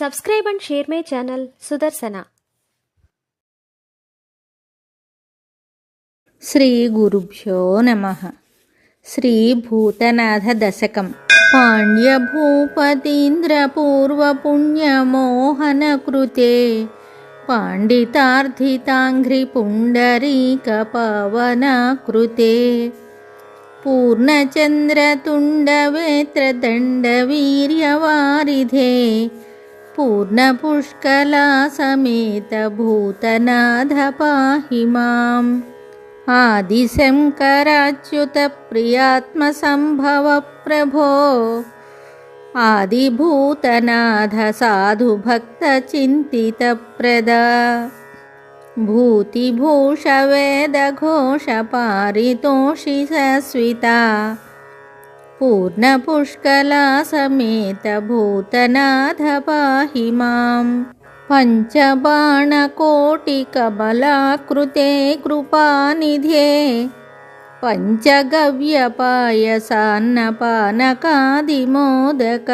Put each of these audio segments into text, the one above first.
Subscribe and share my channel Sudarsana. Shri గురుభ్యో నమః. శ్రీ భూతనాథ దశకం. పాండ్యభూపతీంద్రపూర్వపుణ్యమోహనకృతే పాండితార్థితాంఘ్రిపుండరీకపవనకృతే పూర్ణచంద్రతుండవేత్రదండవీర్యవారిధే పూర్ణపుష్కలాసమేత పాహి మాం. ఆదిశంకరాచ్యుత ప్రియాత్మసంభవ ప్రభో ఆదిభూతనాథ సాధుభక్త చింతితప్రదా భూతిభూషవేదఘోష పారితోషితస్వితా పూర్ణపుష్కలాసమేత భూతనాథ పాహి మాం. పంచబాణకోటికమలాకృతే కృపానిధే పంచగవ్యపాయసాన్నపానకాదిమోదక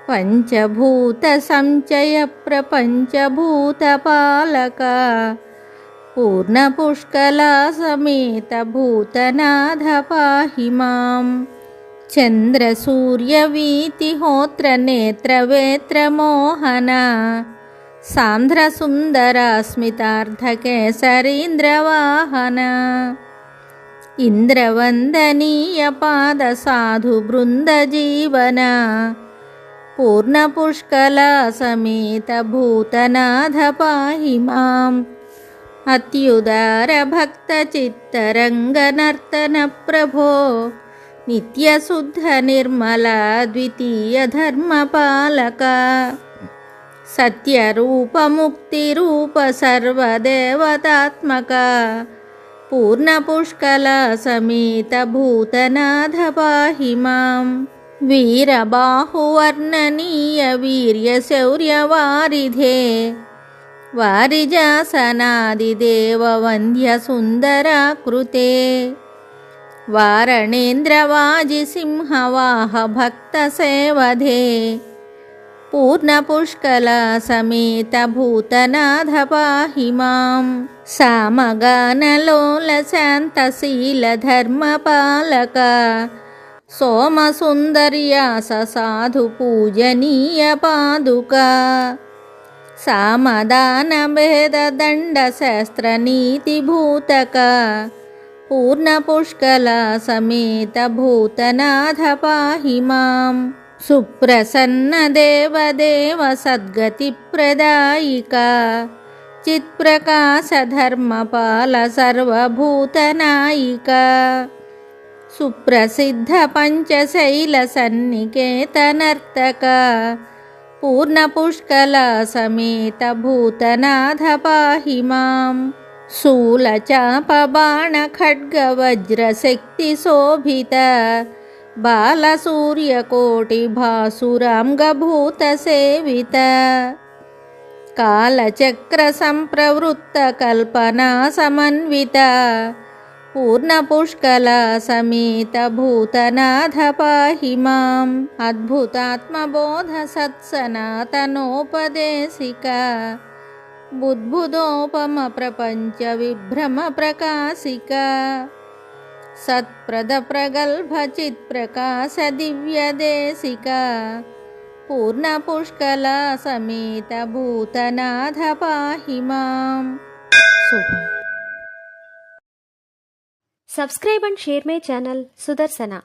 పంచభూతసంచయ ప్రపంచభూతపాలక పూర్ణపుష్కలాసమేత భూతనాథ పాహి మాం. చంద్రసూర్యవీతిహోత్రనేత్రవేత్రమోహన సాంద్రసుందరాస్మితార్థకేసరీంద్రవాహన ఇంద్రవందనీయపాదసాధుబృందజీవన పూర్ణపుష్కలాసమేత భూతనాథ పాహి మాం. అత్యుదారభక్తచిత్తరంగనర్తన ప్రభో నిత్యశుద్ధ నిర్మల ద్వితీయ ధర్మపాలక సత్యరూపముక్తిరూప సర్వదేవతాత్మక పూర్ణపుష్కలాసమేత భూతనాథ పాహి మాం. వీరబాహువర్ణనీయ వీర్యశౌర్యవారిధే వారిజాసనాదిదేవవంద్యసుందరాకృతే వారణేంద్రవాజిసింహవాహ భక్తసేవధే పూర్ణపుష్కలాసమేత భూతనాథ పాహి మాం. సామగానలోలశాంతశీలధర్మపాలక సోమసుందర్యాస సాధుపూజనీయ పాదుక సామదానభేదదండశాస్త్రనీతిభూతక పూర్ణపుష్కలాసమేత భూతనాథ పాహి మాం. సుప్రసన్న దేవదేవ సద్గతిప్రదాయిక చిత్ప్రకాశ ధర్మపాల సర్వభూతనాయిక సుప్రసిద్ధ పంచశైల సన్నికేతనర్తక పూర్ణపుష్కలాసమేత భూతనాథ పాహి మాం. శూలచాపబాణఖడ్గవజ్రశక్తిశోభిత బాలసూర్యకోటిభాసురాంగభూతసేవిత కాలచక్రసంప్రవృత్తకల్పనాసమన్విత పూర్ణపుష్కలాసమేత భూతనాథ పాహి మాం. అద్భుతాత్మబోధ సత్సనాతనోపదేశిక బుద్భుదోపమ ప్రపంచ విభ్రమ ప్రకాశిక సత్ప్రద ప్రగల్భ చిత్ప్రకాశ దివ్యదేశిక పూర్ణపుష్కలాసమేత భూతనాథ పాహి మాం. శుభం. Subscribe and share my channel Sudarsana.